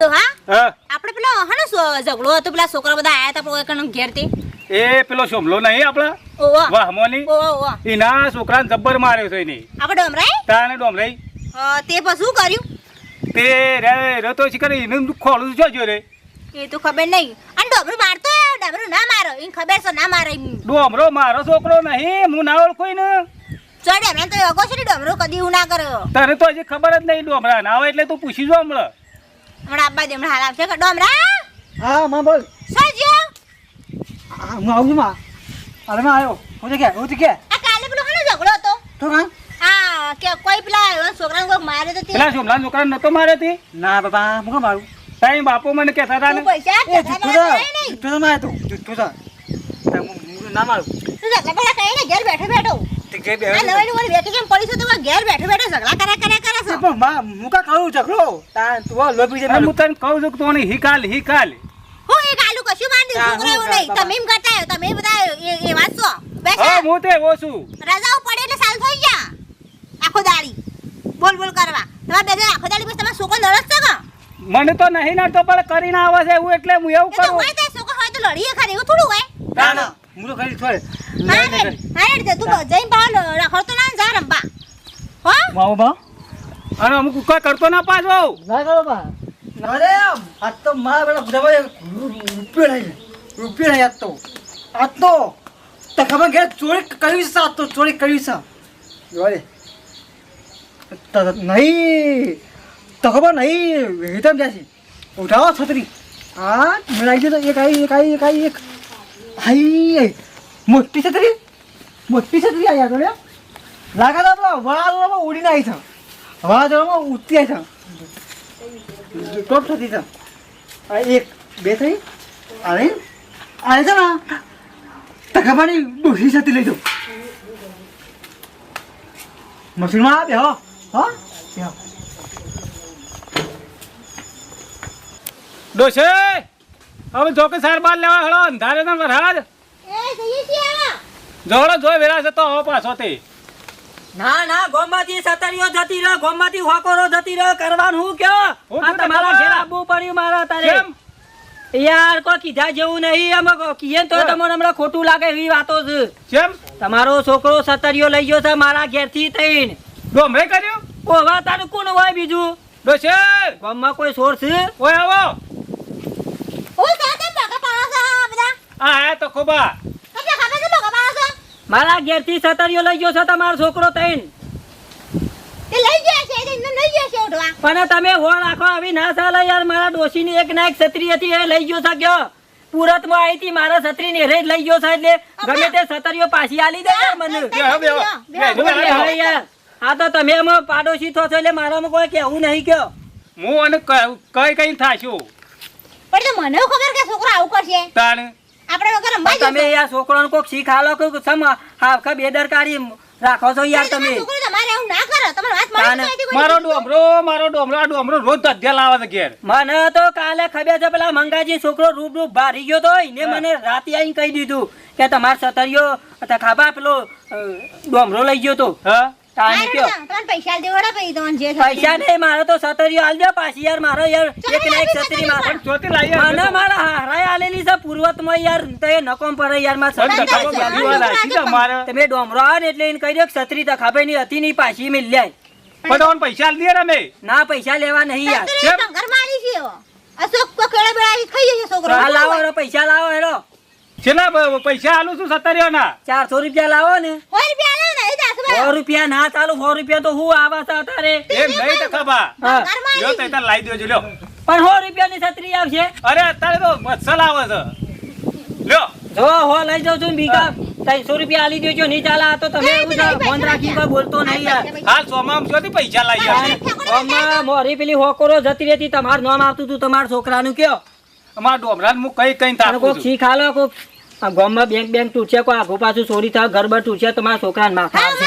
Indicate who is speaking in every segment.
Speaker 1: તો હા
Speaker 2: હા
Speaker 1: આપણે પેલો હનો ઝઘડો હતો પેલા છોકરા બધા આયા હતા કોઈ કણ ઘેર તે
Speaker 2: એ પેલો સોમલો નહીં આપડા
Speaker 1: ઓવા
Speaker 2: વાહમોની
Speaker 1: ઓવા
Speaker 2: એના છોકરાને જબ્બર માર્યો છે એની
Speaker 1: આપણે ડોમરાય
Speaker 2: તાને ડોમરાઈ
Speaker 1: તે પછી શું કર્યું
Speaker 2: તે રે તો શીખર એનું ખોલું જોજો રે
Speaker 1: એ તો ખબર નહીં અને ડોમરું મારતો ડોમરું ના મારો એને ખબર છે ના મારે
Speaker 2: ડોમરો મારો છોકરો નહીં હું ના ઓળખું ને
Speaker 1: ચડે એમ તો અગો છે ડોમરો કદી એવું ના કર્યો
Speaker 2: તને તો હજી ખબર જ નહીં ડોમરા ના આવે એટલે તું પૂછી જો હમણાં
Speaker 1: હમણાં આબા દે હમણાં હાલ આવશે કે ડોમરા
Speaker 3: હા માં બોલ
Speaker 1: સજો
Speaker 3: હું આવું છું માં અરે માં આવ્યો હું કે
Speaker 1: આ કાલે પેલો હનો ઝઘડો હતો
Speaker 3: તો કાં
Speaker 1: હા કે કોઈ પેલા છોકરાને કોઈ માર્યો તો તે
Speaker 2: પેલા સોમલા છોકરાને નતો માર્યો તી
Speaker 3: ના બાપા હું કાં મારું
Speaker 2: તાઈ બાપુ મને કહેતા હતા ને
Speaker 1: તું પૈસા
Speaker 3: એ જુઠ્ઠો તો મારે તું જુઠ્ઠો તો હું ના મારું
Speaker 1: તું ઝઘડા પેલા કઈ ને ઘેર બેઠો બેઠો
Speaker 3: તે કે બે
Speaker 1: આ નવાઈ નું વેકેશન પડી છે તો ઘેર બેઠો બેઠો ઝઘડા કરે છે
Speaker 3: પણ માં હું કાં કરું ઝઘડો તા તું લોભી છે
Speaker 2: હું તને કહું છું કે તું હિકાલ
Speaker 1: હું એક આલુ કશું માંડી છોકરા એવું નહીં તમે એમ કરતા આવ્યો તમે બધા એ વાત છો બેસા
Speaker 2: હા હું તે ઓછું
Speaker 1: રજાઓ પડે એટલે સાલ થઈ ગયા આખો દાડી બોલ કરવા તમારે બે આખો દાડી બસ તમારો છોકરો નરસ છે કે
Speaker 2: મને તો નહીં નડતો પણ કરીને આવે છે એવું એટલે હું એવું
Speaker 1: એ તો
Speaker 2: કરું
Speaker 1: હોય તે છોકરો હોય તો લડીએ ખરી એવું થોડું હોય
Speaker 3: ના ના હું તો કરી છોડ
Speaker 1: હા તું જઈને બહાર રખડતો ના જા રંબા હો
Speaker 3: માવો બા
Speaker 2: અને અમુક કોઈ કરતો ના પાછો
Speaker 3: ના કરો બા અરે આ તો મારા બેટા ગુજાભાઈ રૂપિયો નહીં આ તો તે ખબર ઘેર ચોરી કરવી છે આ તો ચોરી કરવી છે જોડે નહીં તો ખબર નહીં હેતમ જશે ઉઠાવો છત્રી હા મેળાઈ ગયો તો એક હાઈ મોટી છત્રી આવ્યા તો લાગે તો આપણા વાળામાં ઉડીને આવી છે વાળામાં ઉઠતી આવી છે ટોપ થતી છે એક બે થઈ અરે અરે છે ને તકાબાની ડોસી સાથે લઈ જાઉં મશીનમાં આવે હો હો
Speaker 2: ડોશે હવે જો કે સાર બાર લેવા હળો અંધારે ને વરહાદ
Speaker 1: એ જઈએ છીએ આવા
Speaker 2: જોડો જોઈ વેરા છે તો હવે પાછો તે
Speaker 4: ના ગોમમાંથી સતરીઓ જતી રહે ગોમમાંથી હોકોરો જતી રહે કરવાનું હું કયો
Speaker 2: હું
Speaker 4: આ
Speaker 2: શું
Speaker 4: તમારા
Speaker 2: ખબર?
Speaker 4: ઘેર આવવું પડ્યું મારા તારે
Speaker 2: કેમ?
Speaker 4: યાર કોઈ કીધા જેવું નહીં અમે કીએ તો
Speaker 2: હા.
Speaker 4: તમને હમણાં ખોટું લાગે એવી વાતો છે
Speaker 2: કેમ
Speaker 4: તમારો છોકરો સતરીઓ લઈ ગયો છે મારા ઘેરથી થઈને
Speaker 2: ડોમરે કર્યું
Speaker 4: ઓવા તારું કોણ હોય બીજું
Speaker 2: ડોશે
Speaker 4: ગામમાં કોઈ સોર છે
Speaker 2: ઓય આવો
Speaker 1: ઓ કાતે બગા પાડો છો બધા
Speaker 2: આ આયા તો ખોબા
Speaker 1: તમને ખબર છે બગા પાડો છો
Speaker 4: મારા ઘેરથી સતરીઓ લઈ ગયો છે તમારો છોકરો થઈને
Speaker 1: તે લઈ ગયા છે એને લઈ ગયા છે ઉઠવા
Speaker 4: પણ તમે હો રાખો આવી ના ચાલે યાર મારા ડોશીની એક ના એક છત્રી હતી એ લઈ ગયો છે ગયો પુરતમાં આવી હતી મારા છત્રી ને લઈ ગયો છે એટલે ગમે તે છત્રીઓ પાછી આલી દે યાર મને હવે યાર આ તો તમે એમાં પાડોશી થો છો એટલે મારામાં કોઈ કેવું નહીં કયો
Speaker 2: હું અને કઈ થાશું
Speaker 1: પણ તો મને ખબર કે છોકરો આવું કરશે
Speaker 2: તાણ
Speaker 1: આપણે વગર રમવા
Speaker 4: તમે યાર છોકરાને કોક શીખાલો કે સમ હા બેદરકારી રાખો છો યાર તમે
Speaker 1: છોકરો તમારે આવું ના કરે તમારી વાત માની
Speaker 2: મારો ડોમરો આ ડોમરો રોજ ધ્યાન લાવે છે ઘેર
Speaker 4: મને તો કાલે ખબર છે પેલા મંગાજી છોકરો રૂપ ભારી ગયો તો એને મને રાતે આવીને કહી દીધું કે તમાર સતરીઓ ખાબા પેલો ડોમરો લઈ ગયો તો
Speaker 2: હા
Speaker 4: તાને કયો
Speaker 1: તમને પૈસા દેવડા પઈ તમને જે
Speaker 4: પૈસા નહીં મારે તો સતરીઓ આલજો પાછી યાર મારો યાર એક ના એક સતરી મારે
Speaker 2: ચોથી લાવી
Speaker 4: મને મારા હારાય આલેલી છે પૂર્વતમાં યાર તે નકોમ પર યાર માં તમે ડોમરો આવે ને એટલે એને કહી દો કે છત્રી તો ખાબે ની હતી નહીં પાછી મેં લે
Speaker 2: પણ પૈસા દે રમે
Speaker 4: ના પૈસા લેવા નહીં યાર
Speaker 1: ઘર મારી છે અશોક કો કેળે બેડા ખાઈ જશે છોકરો
Speaker 4: હા લાવો હેરો પૈસા લાવો હેરો
Speaker 2: છેલ્લા પૈસા આલું છું 70 ના
Speaker 4: 400 રૂપિયા લાવો ને
Speaker 1: કોઈ રૂપિયા લે ને દાસ
Speaker 4: 100 રૂપિયા ના ચાલુ 100 રૂપિયા તો હું આવા છે તારે
Speaker 2: એમ નહીં તો ખબા
Speaker 4: હા.
Speaker 2: લ્યો તો તાર લાવી દેજો લ્યો
Speaker 4: પણ 100 રૂપિયાની છત્રી આવશે
Speaker 2: અરે અત્યારે તો મત્સલ આવે છે લ્યો
Speaker 4: જો હો લઈ જાઉં છું બીઘા 300 રૂપિયા આલી દેજો નહીં ચાલે આ તો તમે એવું છે ફોન રાખી કોઈ બોલતો નહીં યાર
Speaker 2: હાલ સોમામ છોથી પૈસા લાવી આવે
Speaker 4: ગામમાં મોરી પેલી હોકોરો જતી રહેતી તમારું નામ આવતું હતું તમારા છોકરાનું કયો
Speaker 2: અમાર ડોમરાન હું કઈ
Speaker 4: અને
Speaker 2: તાકું
Speaker 4: કોક
Speaker 2: છું
Speaker 4: શીખ આલો કોક આ ગામમાં બેંક તૂટશે કોઈ આઘું પાછું ચોરી થાય ગરબર તૂટશે તમારા છોકરાને માથા આવશે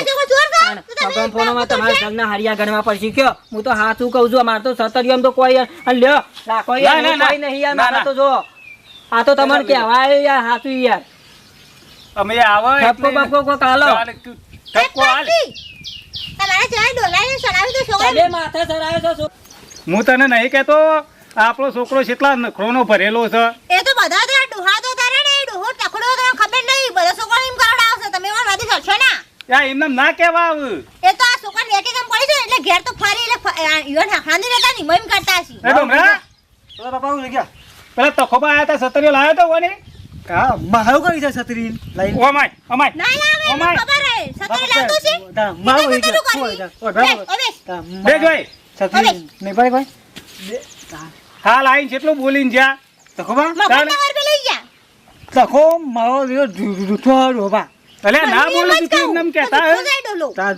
Speaker 4: મગમ ફોનમાં તમારા ઘરના હરિયા ગણવા પડશે કયો હું તો હાથું કહું છું અમારે તો સતરિયમ તો કોઈ યાર અને લ્યો રાખો યાર
Speaker 2: ના, ના,
Speaker 4: કોઈ નહીં યાર
Speaker 2: ના,
Speaker 4: મારે
Speaker 2: ના.
Speaker 4: તો જો આ તો તમારે કહેવાય યાર હાથું યાર
Speaker 2: અમે આવે
Speaker 4: ઠપકો બપકો કોક આલો
Speaker 2: ઠપકો હાલ
Speaker 1: તમારા ચાય ડોલાને સરાવી તો છોકરા
Speaker 4: તમે માથે ચડાવ્યો છો
Speaker 2: હું તને નહીં કહેતો આપણો છોકરો કેટલા નખરોનો ભરેલો છે.
Speaker 1: એ તો બધા તો ડોહા તો તારે ને ડોહો ટકડો તો ખબર નહીં બધા છોકરા એમ કરાવડાવશે તમે એમાં વાદી કરશો ના
Speaker 2: યા એમને ના કહેવા આવે.
Speaker 1: એ તો આ છોકરા વેકે કેમ પડી છે એટલે ઘેર તો ફરી એટલે ઈવન હાંડી રહેતા ની મમ કરતા છે
Speaker 2: એ ડોમરા
Speaker 3: પેલા બાપા હું ગયા
Speaker 2: પેલા તખોબા આયા તા સતરીઓ લાવ્યો તો કોને
Speaker 3: હા મારું કરી છે છત્રી લઈને
Speaker 2: ઓમાય ઓમાય
Speaker 1: ના લાવે મને
Speaker 2: અમાય.
Speaker 1: ખબર હે સતરી લાવતો છે
Speaker 3: મારું
Speaker 1: એટલે
Speaker 3: હોય
Speaker 1: તો
Speaker 3: છે
Speaker 1: કરી. ઓવે
Speaker 2: બે જોઈ
Speaker 3: છત્રી નહીં ભાઈ ભાઈ
Speaker 2: હાલ આઈને કેટલું બોલીને જ્યાં
Speaker 3: તખોબા
Speaker 1: મફત ના હરબે લઈ જા
Speaker 3: તખો મારો જૂઠો ડોબા
Speaker 2: અલે ના બોલું તું એમ કહેતા હે
Speaker 1: જાય ડોલો
Speaker 3: તા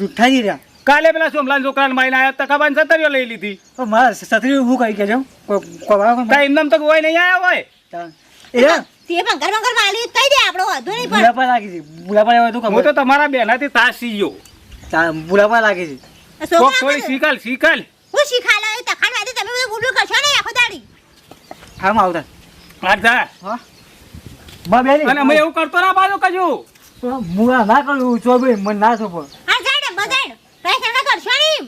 Speaker 3: જૂઠા જ રહ્યા
Speaker 2: કાલે પેલા સોમલાન છોકરાને માઈને આયા તકાબાન સતરીઓ લઈ લીધી.
Speaker 3: મારા છત્રી હું કરી કેજો
Speaker 2: તા એમને તો કોઈ નહીં આયા હોય.
Speaker 3: એ
Speaker 1: તે ભંગર વાલી કહી દે આપણો વાંધો નહીં પણ
Speaker 3: બુલાપા લાગી છે બુલાપા આવ્યો તો
Speaker 2: હું
Speaker 3: ખબર
Speaker 2: તો તમારા બેનાથી તાસી ગયો.
Speaker 3: બુલાપા લાગે છે
Speaker 1: આ
Speaker 2: કોક
Speaker 1: છોકરા
Speaker 2: થોડી શીખાલ શીખાલ.
Speaker 1: હું શીખાલા એ તખાન વાદી તમે બધું ગુડલું કરશો ને આખો દાડી
Speaker 3: હા આવતા
Speaker 2: આ જા.
Speaker 3: હા માં બેની
Speaker 2: અને અમે એવું કરતો ના બાજુ કજુ
Speaker 3: મુલા ના કરું ચોબે મન ના સોપો
Speaker 1: હા જાડે બજાડ કઈ સેના કરશો ને એમ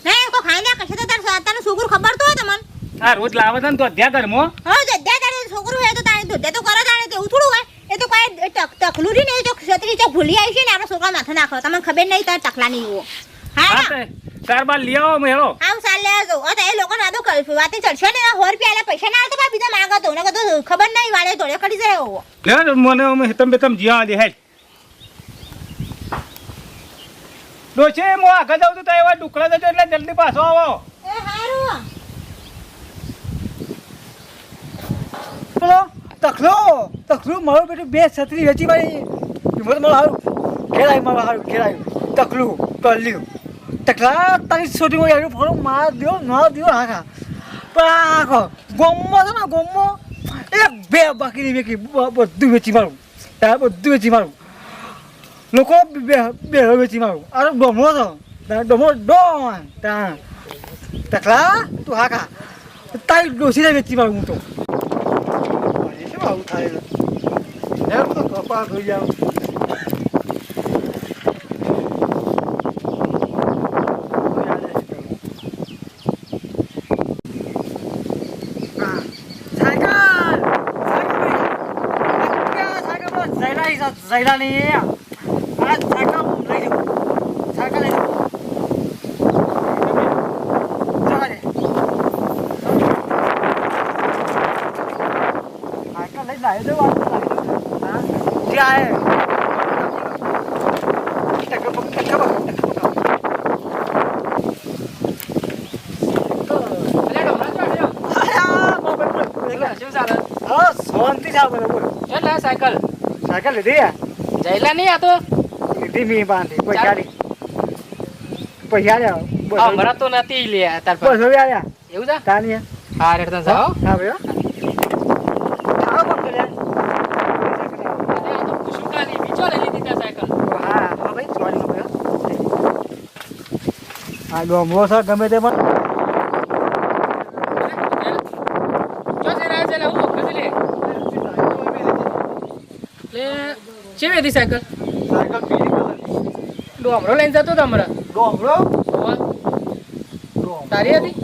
Speaker 1: નહીં કો ખાઈ ના કરશે તો તારું છોકરું ખબર તો હોય તમને
Speaker 2: આ રોજ લાવે છે ને તો અધ્યા ઘરમાં
Speaker 1: હા જદ્દા તારે છોકરું હે તો તારે દુધે તો કરે તારે તેવું થોડું હોય એ તો કોઈ તકલું રી ને એ તો છત્રી તો ભૂલી આવી છે ને આપણા છોકરા માથે નાખો તમને ખબર નહીં તાર ટકલા નહીં એવો હા
Speaker 2: હા તે ચાર બાર લઈ આવો મેળો.
Speaker 1: આમ સાલ લે આવજો તો એ લોકો વાતો કરશું વાતે ચડશે ને 100 રૂપિયા પૈસા ના આવતા બીજા માંગો તો ને કદો ખબર નહીં વાળે તોડે કરી જાય એવો
Speaker 2: લે મને અમે હેતમ બેતમ જીવા દે હેડ. ડોશે હું આગળ જાઉં છું તો એવા ડુકડા જજો એટલે જલ્દી પાછો આવો.
Speaker 1: એ હારું
Speaker 3: પેલો તખલો મારું બેટું બે છત્રી વેચી ભાઈ હિંમત મારું હારું ઘેરાયું મારું હારું ઘેરાયું તકલું કરલ્યું તકલા તારી છોટી માં યાર ફોડો માર દ્યો ના દ્યો હા હા પણ આ ગોમમાં છે ને ગોમમાં એક બે બાકી નહીં વેચી બધું વેચી મારું તાર બધું વેચી મારું લોકો બે વેચી મારું અરે ડોમરો છો ડોમરો ડોન ત્યાં તકલા તું હા ખા તારી ડોસીને વેચી મારું હું તો આવું થાય એમ તો કપા થઈ જાવ સાયકલ નહીં આ સાયકલ લઈ જાઉં સાયકલ લઈ જાઉં लाए दो हां क्या है साइकिल લીધી
Speaker 4: જયલા નહીં આ તો
Speaker 3: લીધી મી બાંધી પૈસા લ્યા
Speaker 4: હમણાં તો નથી લે તાર પર
Speaker 3: બસ હવે આયા
Speaker 4: એવું છે
Speaker 3: તાની
Speaker 4: હા રેડતા જાઓ
Speaker 3: હા ભાઈ આવો કોણ કરે
Speaker 4: શું કાલી બીજો લઈ લીધી ત્યાં સાયકલ
Speaker 3: હા હા ભાઈ સોરી ભાઈ આ ડોમરો સર ગમે તે પણ
Speaker 4: જો છે રાજ લે હું ખસી લે લે ચેવી હતી સાયકલ
Speaker 3: સાયકલ પીળી કલર
Speaker 4: ડોમરો લઈને જતો તો હમણાં
Speaker 3: ડોમરો
Speaker 4: તારી હતી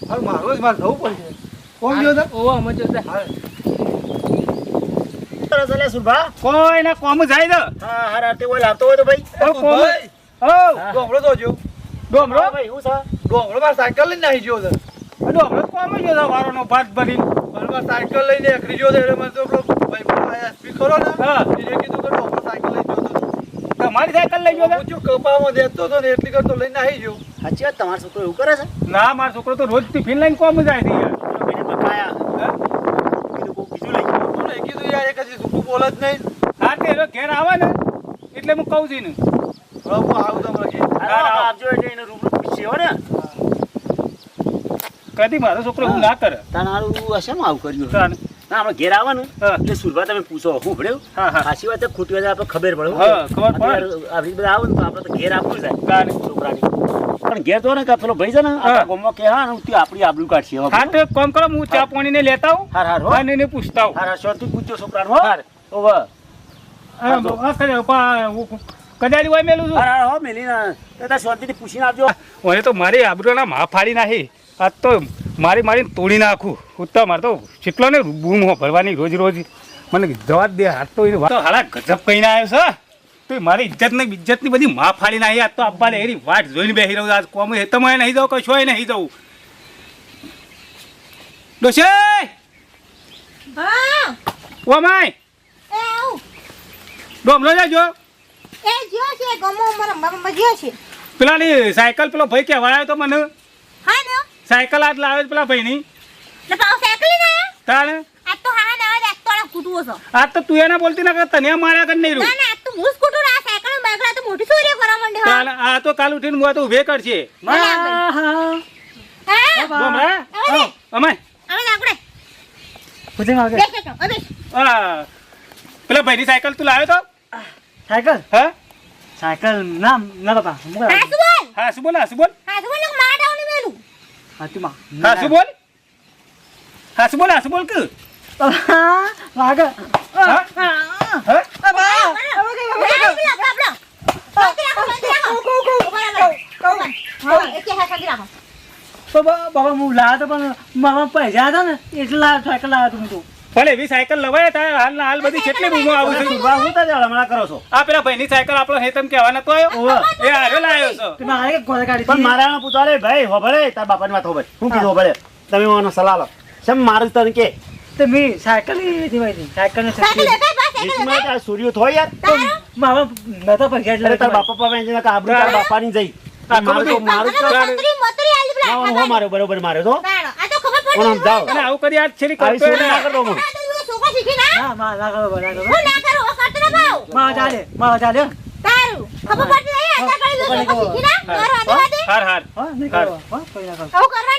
Speaker 3: હવે મારો જ માર થવું પડશે કોણ ગયો તો
Speaker 4: ઓવા મજો છે
Speaker 3: ચલે સુભા
Speaker 2: કોઈ ના કોમ જાય તો
Speaker 3: હા હા રાતે ઓય લાવતો હોય તો ભાઈ
Speaker 2: ઓ કોમ ઓ
Speaker 3: ડોમરો જોજો
Speaker 2: ડોમરો
Speaker 3: ભાઈ હું છે ડોમરો માં સાયકલ લઈને આવી ગયો છે
Speaker 2: ડોમરો કોમ જો વારોનો ભાત ભરી
Speaker 3: બરોબર સાયકલ લઈને એકરી ગયો છે એટલે મને તો પેલો ભાઈ આયા સ્પીકરો ને
Speaker 2: હા.
Speaker 3: એને કીધું કે ડોમરો સાયકલ લઈને ગયો તો
Speaker 2: તમારી સાયકલ લઈ ગયો
Speaker 3: હું જો કપામાં દેતો તો ને એટલી કરતો લઈને આવી ગયો
Speaker 5: સાચી વાત તમારો છોકરો એવું કરે છે
Speaker 2: ના મારો છોકરો તો રોજ ટિફિન લઈને કોમ જાય છે યાર.
Speaker 5: બેને બકાયા
Speaker 2: હા?
Speaker 5: કીધું કોક બીજું લઈ ગયું
Speaker 3: તો નહીં કીધું યાર એક હજી તું બોલ જ નહીં
Speaker 2: હા તે એનો ઘેર આવે ને એટલે હું કહું છું ને
Speaker 3: હવે હું આવું તમારે ઘેર.
Speaker 5: અરે આપજો એટલે એને રૂબરૂ પૂછ્યો ને
Speaker 2: કદી મારો છોકરો હું ના કરે
Speaker 5: તારું હશે ને આવું કર્યું
Speaker 2: તાને.
Speaker 5: ના આપણે ઘેર આવવાનું
Speaker 2: હા.
Speaker 5: એટલે સુરભા તમે પૂછો હું ભણ્યું
Speaker 2: હા, હા.
Speaker 5: સાચી વાત છે ખોટી વાત છે, આપણે ખબર પડે
Speaker 2: હા, ખબર પડે.
Speaker 5: આપણી બધા આવે ને તો આપણે તો ઘેર આપવું જાય
Speaker 2: તાને.
Speaker 5: છોકરાની પણ ઘેર તો ને કે પેલો ભાઈ છે ને
Speaker 2: હા.
Speaker 5: આ ગામમાં કે હા ને તે આપણી આબરૂ કાઢશે હવે.
Speaker 2: હા તો એક કામ કરો હું ચા પાણીને લેતા આવું
Speaker 5: હાર હાર હો
Speaker 2: અને એને પૂછતા આવું
Speaker 5: હાર હાર શાંતિ પૂછજો છોકરાને હો
Speaker 2: હાર.
Speaker 5: ઓવે
Speaker 2: કદાડી હોય મેલું છું
Speaker 5: હાર હાર હો મેલીને તો તાર શાંતિથી પૂછીને આવજો
Speaker 2: ઓને તો મારી આબરૂના મા ફાડી નાખી આજ તો મારીને તોડી નાખું ઉત્તર મારે તો કેટલો ને બૂમ ભરવાની રોજ રોજ મને જવા જ દે હાથ તો હાલા ગજબ કહીને આવ્યો છે તો મારી ઇજ્જતની બધી માં ફાડીને આવી આજ તો આપવા દે એની વાટ જોઈને બેસી રહ્યું આજ કોમ હેતમાં નહીં જાઉં કશોય નહીં જવું ડોશે
Speaker 1: હા
Speaker 2: ઓ માય
Speaker 1: એ આવ
Speaker 2: ડોમલો જાજો
Speaker 1: એ જ્યો છે ગમો મારા જ્યો છે
Speaker 2: પેલાની સાયકલ પેલો ભાઈ કહેવા આવ્યો તો મને
Speaker 1: હા ને
Speaker 2: સાયકલ આજ લાવે પેલા ભાઈની
Speaker 1: ને પાવ સાયકલ ને
Speaker 2: તાણે
Speaker 1: આ તો હા ના આજ તો કૂટવો છો
Speaker 2: આજ તો તું એના બોલતી ના તને માર્યા કર નહીં
Speaker 1: ના
Speaker 2: રહ્યું
Speaker 1: ના આ તો મૂસ કૂટું આ સાયકલ ને બાઈક તો મોટી ચોરી કરવા માંડે હા
Speaker 2: તાણે આ તો કાલ ઉઠીને હું તો ઉભે કરશે
Speaker 1: હા
Speaker 2: ડોમરા
Speaker 1: હવે
Speaker 2: અમાય
Speaker 1: હવે આપણે
Speaker 3: પૂછે માગે
Speaker 1: બેસ તો હવે
Speaker 2: આ પેલા ભાઈની સાયકલ તું લાવ્યો તો
Speaker 3: સાયકલ
Speaker 2: હા
Speaker 3: સાયકલ ના બાપા
Speaker 1: હા શું બોલ
Speaker 2: હા શું બોલ હા શું બોલ
Speaker 1: હા શું બોલ ને મારા ડાઉન મેલું
Speaker 3: હાથમાં
Speaker 2: હા શું બોલ હા શું બોલ હા શું બોલ કે
Speaker 3: વાગે
Speaker 2: હા હા
Speaker 3: બાબા હું લાવ્યો તો પણ મારા પૈસા હતા ને એટલા સાયકલ લાવ્યો તું તો
Speaker 2: ભલે એવી સાયકલ લવાય તારે હાલ બધી કેટલી બૂમો આવું છે
Speaker 5: હું તો હમણાં કરો છો
Speaker 2: આ પેલા ભાઈની સાયકલ આપણો હેતમ કહેવા નતો આવ્યો એ હારે લાવ્યો છો
Speaker 3: તમે આ એક ગોળા કાઢી
Speaker 5: પણ મારા પૂછવા લે ભાઈ હોભળે તાર બાપાની વાત હોભળે શું કીધું હોભળે તમે મને સલાહ લો શેમ મારું તને કે
Speaker 3: તમે સાયકલ લીધી ભાઈ સાયકલ ને
Speaker 5: જીસમાં આ સૂર્ય થોય યાર
Speaker 3: મારા નતો પૈસા
Speaker 5: એટલે તાર બાપા પાસે જઈને આબરૂ તાર બાપાની જઈ મારું તો માર્યો બરોબર માર્યો તો ઓમ જાઓ
Speaker 2: અને આવું કરી આજ છેલી
Speaker 5: આવી
Speaker 2: કરતો
Speaker 5: સૂર્ય ના કરતો હું
Speaker 3: ના ના કરો મારા ચાલે
Speaker 1: ખબર પડતી નહીં આ કરી લો શીખી ના મારો આદિવાસી
Speaker 2: હાર હાર
Speaker 3: હા નહીં કરો હા કોઈ ના કરો
Speaker 1: આવું કરવાનું